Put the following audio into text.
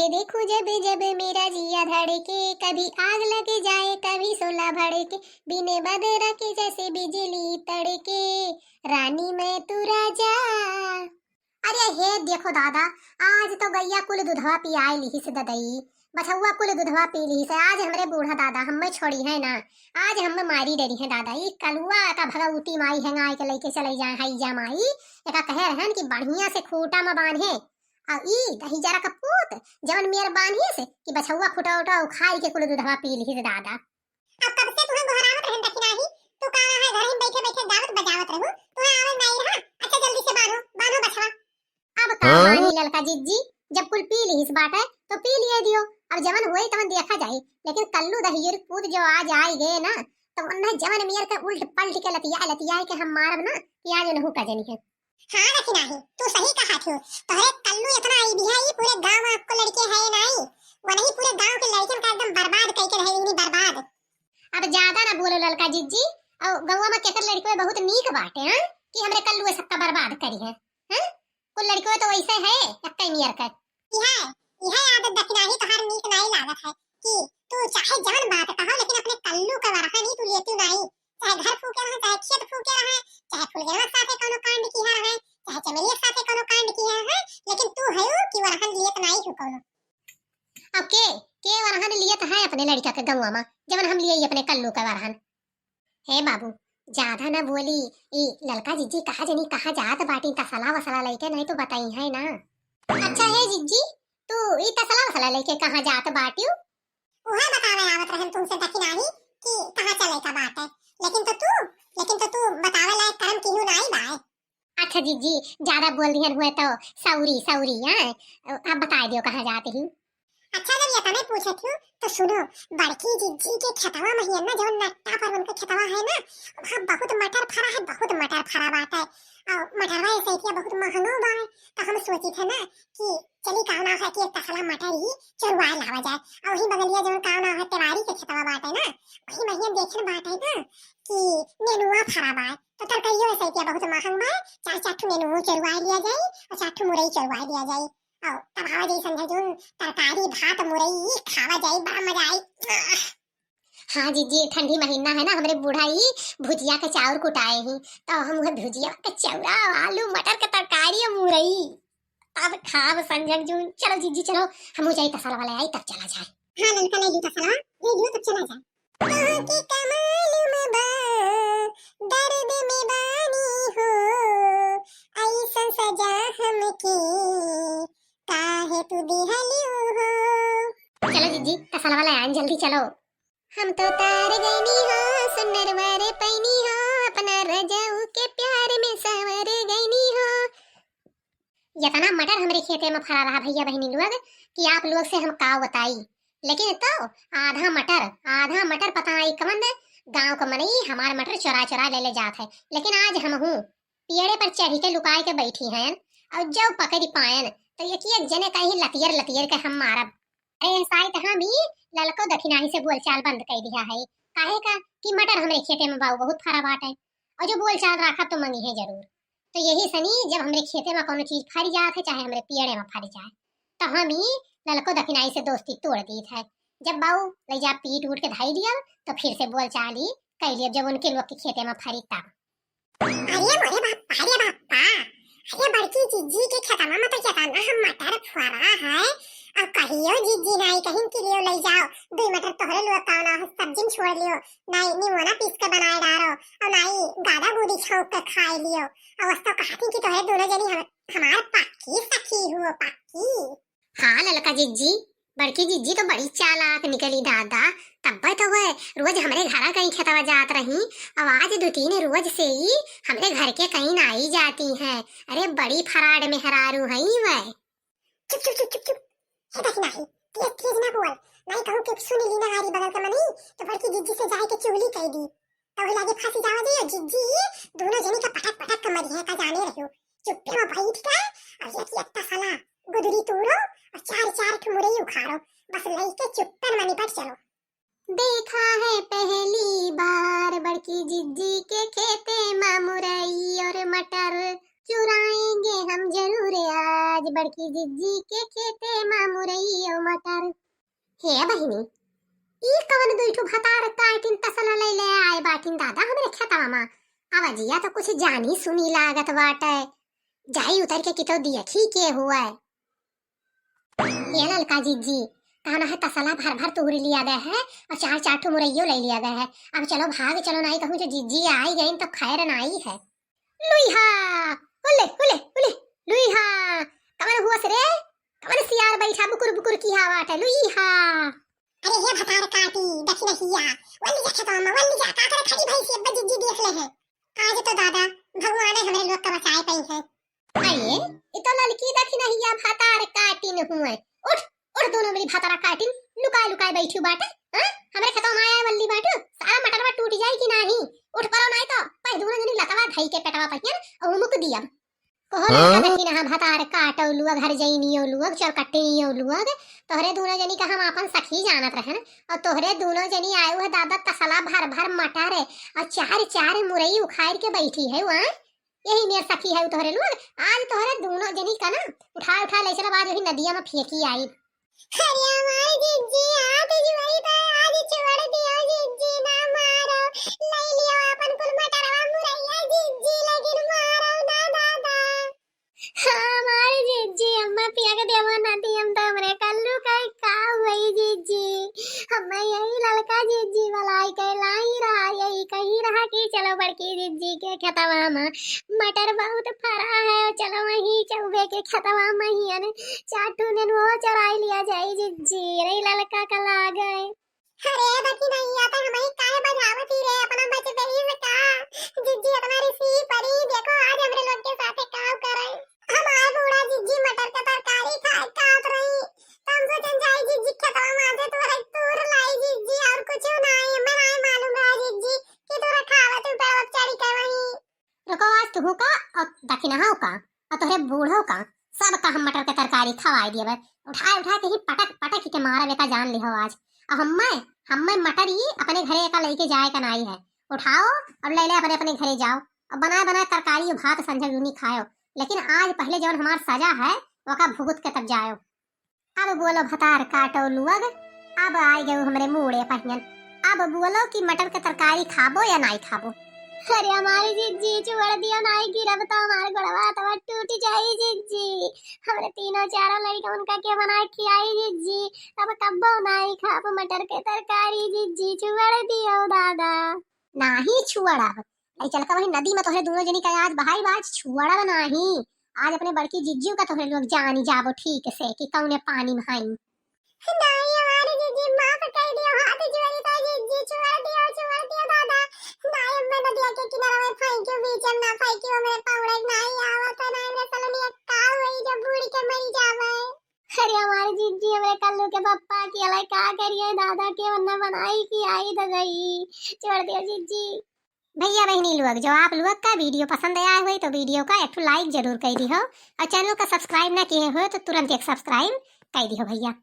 देखूं जब जब मेरा जिया धड़के, कभी आग लग जाए कभी शोला भड़के, बिने बदरा के जैसे बिजली तड़के, रानी मैं तू राजा। अरे हे देखो दादा, आज तो गैया कुल दूधवा पियाई ली से ददई, बछुआ कुल दूधवा पी ली से। आज हमरे बूढ़ा दादा हमें छोड़ी है ना, आज हमें मारी डरी है दादा। ई कलुआ का भगवती माई है गाय के लेके चले जाए हई जा माई, एका कहे रहन कि बढ़िया से खूटा में बांधे। और ई दही जरा का पूत जवन मेर बांधिए से कि बछुआ खुटा उठा उखाई के कुल दूधवा पी ली से दादा। अब कब से तुम्हें घहरावत रहन दखिनाही, तू का है घर में बैठे बैठे गावत बजावत रहू, तुम्हें आवाज नहीं रहा। अच्छा जल्दी से बांधो बांधो बछवा। अब का मानी ललका जिज्जी, जब कुल पी ली इस बात है तो पी लिए दियो, अब जवन होए तवन देखा जाए। लेकिन कल्लू दहियर पूत जो आज आई गए ना, तो उन्हें जवन मेर का उल्ट पलट के लतिया के हम मारब ना कि आज उन्हें का जनी है। हाँ दखिनाही, तू सही कहा थी। तोहरे कल्लू इतना आई भी है, पूरे गांव में आपको लड़के है नहीं, वो नहीं पूरे गांव के लड़कन का एकदम बर्बाद करके रहेगी बर्बाद। अब ज्यादा ना बोलो ललका जिज्जी, और गौवा में केकर लड़के बहुत नीक बाटे हैं कि हमरे कल्लू सबका बर्बाद करी है। हैं कुल लड़के तो वैसे है एक्के मियर का। यह आदत दखिनाही तोहर नीक नहीं लागत है कि तू चाहे जवन बात कहो लेकिन अपने कल्लू का वरहा नहीं तू लेती नहीं। चाहे घर फूके रहे, चाहे खेत फूके रहे, चाहे फुलगेवा साथे कोनो कांड किया रहे, चाहे चमेलिया साथे कोनो कांड किया है, लेकिन तू है कि वरहन लियत नहीं हो कोनो। अब के वरहन लियत है अपने लड़का के गौवा में, जवन हम लिए अपने कल्लू का वरहन। हे बाबू ज्यादा ना बोली, ई ललका जिज्जी कहा जनी कहा जात बाटी, तसला वसला लेके नहीं तो बताई है ना। अच्छा है जिज्जी, तू ई तसला वसला लेके कहां जात बाटियो? ओहे बतावे आवत रहन तुमसे दखिनाही कि कहां चले का बात है, लेकिन तो तू बतावे लायक कर्म किहू नहीं बाए। अच्छा जिज्जी ज्यादा बोल दिहन हुए तो सौरी हैं, अब बता दियो कहां जाती ही। अच्छा जब ये तने पूछत हूँ तो सुनो, बड़की जिज्जी के खेतवा में ही ना जो नट्टा पर उनका खेतवा है ना, वहाँ बहुत मटर फरा है, बहुत मटर फरा बात है। और मटरवा ऐसे ही बहुत महंगा बा है, तो हम सोची थे ना कि चली कावना है कि एक तसला मटर ही चुरवा लावा जाए। और वही बगलिया जो कावना है तिवारी के खेतवा बात है ना, वही महिया देखन बात है ना कि नेनुआ फरा बा, तो तरकइयो ऐसे ही बहुत महंगा बा, चार चार ठो नेनुआ चुरवा लिया जाए और चार ठो मुरई चुरवा लिया जाए, और तब हवा जैसन है जो तरकारी भात मुरई खावा जाए, बड़ा मजा आई। हाँ जीजी ठंडी महीना है ना, हमरे बुढ़ाई भुजिया के चाउर कुटाए ही, तो हम वह भुजिया के चौरा आलू मटर के तरकारी और मुरई अब खाब संजन जून। चलो जीजी चलो, हम जाई तसला वाला आई तब चला जाए। हाँ ललका ले जूता सलवा ले जो तब चला जाए। कहाँ की कमाल में बा दर्द में बानी हो, ऐसा सजा हमके काहे तू दिहलियो हो। चलो जीजी तसला वाला आन जल्दी चलो। हम तो तार गईनी हो सुनर वारे पैनी हो, अपना रजाऊ के प्यार में संवर गईनी हो। इतना मटर हमरे खेते में फरा रहा भैया बहनी लोग कि आप लोग से हम का बताई, लेकिन तो आधा मटर पता नहीं कमन गांव का मनई हमार मटर चोरा चोरा ले जात है। लेकिन आज हम हूँ पेड़े पर चढ़ी के लुकाए के बैठी हैं, और जब पकड़ी पायन तो एक जने कहीं लतियर के हम मारब। अरे साइड हम ही ललको दखिनाही से बोलचाल बंद कर दिया है, काहे का कि मटर हमरे खेते में बाऊ बहुत फरा बाट है, और जो बोलचाल रखा तो मंगी है जरूर। तो यही सनी जब हमरे खेते में कोनो चीज फरी जात है, चाहे हमरे पेड़े में फरी जाए, तो हम ही ललको दखिनाही से दोस्ती तोड़ दी है। जब बाऊ ले जा पीट उठ के धाई दिया तो फिर से बोलचाल ही कर लिया जब उनके लोग के खेते में फरी तब। अरे बापा, अरे बड़की जिज्जी के खेतवा में तो केतना हम मटर फरा है, अब कहियो जिज्जी नहीं कहीं के लिए ले जाओ, दो मटर तोहरे लोग कावना है सब्जी छोड़ लियो, नहीं निमोना पीस के बनाए डारो, और नहीं गादा गुदी छौक के खाए लियो, और वस्तो कहती कि तोहरे दोनों जनी हमार पक्की सखी हुआ पक्की। हाँ ललका जिज्जी, बड़की जिज्जी तो बड़ी चालाक निकली दादा, तब तो वह रोज हमरे घर कहीं खेतवा जात रही, अब आज 2-3 रोज से ही हमरे घर के कहीं ना आई जाती हैं। अरे बड़ी फराड में हरारू है वह। चुप चुप चुप चुप चुप, हे दखिनाही तेज ना बोल, नहीं कहूं कि सुन ली ना हारी बगल के मनी तो बड़की जिज्जी से जाए के चुगली कह दी, तो वही लागे फांसी जावा दियो। जिज्जी दोनों जनी का पटक पटक के मरी है का जाने रहियो, चुप्पे में बैठ के और एक तसला गुदरी तोड़ो और चार चार ठो मुरई उखाड़ो, बस लइके चुप्पन मनी पर चलो। देखा है पहली बार बड़की जिज्जी के खेते में मुरई और मटर, चुराएंगे हम जरूर आज बड़की जिज्जी के खेते में मुरई और मटर। हे बहिनी, ई कवन दुइठू भतार काटिन तसला लैले आए बाटिन दादा हमरे खेतवा में। आवाजिया तो कुछ जानी सुनी लागत बाटे। जाई उतर के कितो देखी के हुआ है। ये ललका जिज्जी कहना है तसला भर भर तुहरी लिया गया है और चार चार ठो मुरैयो ले लिया गया है। अब चलो भाग चलो, नहीं कहूँ जो जिज्जी आई गई तो खैर नहीं है। लुइहा उले उले उले लुइहा कमर हुआ से रे, कमर सियार बैठा बुकुर बुकुर की हवाट है लुइहा। अरे हे भतार काटी देखी नहिया वल्ली जा खेतवा में वल्ली जा का करे खड़ी भाई से अब्बा जिज्जी देख ले है। आज तो दादा भगवान हमरे लोग का बचाए पई है। अये ये तो लड़की देखी नहिया भतार काटिन हुए। उठ उठ दोनों मेरी भतारा काटिन लुकाए लुकाए बैठी बाटे। हां हमरे खेतवा में आया वल्ली बाटू सारा मटरवा टूट जाई कि नहीं। उठ परो नहीं तो पै दोनों जनी लतवा धई के पेटवा पहियन और मुक दिया कोहरे का देखी ना भतार काटौ लुआ घर जइनियो लुआ चल कट्टियो लुआ तोहरे दोनों जनी का हम अपन सखी जानत रहन और तोहरे दोनों जनी आयो है दादा तसला भर भर मटर है और चार चार मुरई उखाड़ के बैठी है वहां। यही मेरी सखी है तोहरे लोग। आज तोहरे दोनों जनी का ना उठा उठा ले चला आज वही नदिया में फेंकी आई। अरे हमारी जिज्जी आज जुआई तो आज छोड़ दियो जिज्जी ना मारो ले लियो अपन कुल मटरवा मुरैया जिज्जी लेकिन मारो ना दादा। हमारी जिज्जी अम्मा पिया के देवा नदी हम तो हमरे कल्लू कई का हुई जिज्जी हम्मा यही लड़का जिज्जी वालाई के लाई रहा यही कही रहा कि चलो बड़की जिज्जी के खेतवा में मटर बहुत फरा है चलो वही चौबे के खेतवा में ही चाटू ने वो चराई लिया जाए जिज्जी रे लड़का का ला गए। अरे बाकी नहीं आता हमारी काय बजावती रे अपना बच गई से का जिज्जी अपना ऋषि परी देखो आज हमरे लोग के साथ काम कर रहे हमारा बूढ़ा जिज्जी मटर का तरकारी खाए काट रही तुम सोचन जाई जिज्जी खेतवा में से तोरे तूर लाई जिज्जी और कुछ नहीं मैं नहीं मालूम है जिज्जी कि तोरा खावा तू पे चढ़ी कर वही रुको आज तू का और दखिना हो का और तोरे बूढ़ो का सब का हम मटर के तरकारी खवाई दिए उठा उठा के ही पटक पटक के मारा बेका जान लिहो आज। अब हम्मे मटर ही अपने घरे का लेके जाए का नहीं है। उठाओ और ले ले अपने अपने घरे जाओ और बनाए बनाए तरकारी भात संझा यूनी खाओ लेकिन आज पहले जौन हमार सजा है वका भुगत के तब जाओ। अब बोलो भतार काटो लुअग अब आई गए हमरे मुड़े पहियन। अब बोलो कि मटर के तरकारी खाबो या नहीं खाबो। अरे हमारी जिज्जी छोड़ दिया नहीं गिरब तो हमारे गोड़वा तो टूट जाए जिज्जी। हमरे तीनों चारों लड़का उनका क्या बनाए खिलाई जिज्जी अब कब्बो नहीं खाब मटर के तरकारी जिज्जी छोड़ दियो दादा। नहीं छुअड़ब आई चल का वही नदी में तोहरे दोनों जनी का आज बहाई बाज छुअड़ब नहीं। आज अपने बड़की जिज्जियों का तोहरे लोग जानी जाबो ठीक से कि कौने पानी में हाई नहीं हमारी जिज्जी माफ कर दियो हाथ जोड़ी तो जिज्जी छोड़ दियो दादा नहीं मैं नदिया के किनारे में फेंक्यो बीच में ना फेंक्यो मेरे पाउडर नहीं आवत ना मेरे सलोनी का हुई जो बूढ़ी के मरी जावे। अरे हमारी जिज्जी हमारे कल्लू के पप्पा की अलाई का करिए दादा के वरना बनाई की आई तो गई छोड़ दियो जिज्जी। भैया बहनी लोग जो आप लोग का वीडियो पसंद आया हुए तो वीडियो का एक लाइक जरूर कर दी हो और चैनल का सब्सक्राइब ना किए हो तो तुरंत एक सब्सक्राइब कर दी हो भैया।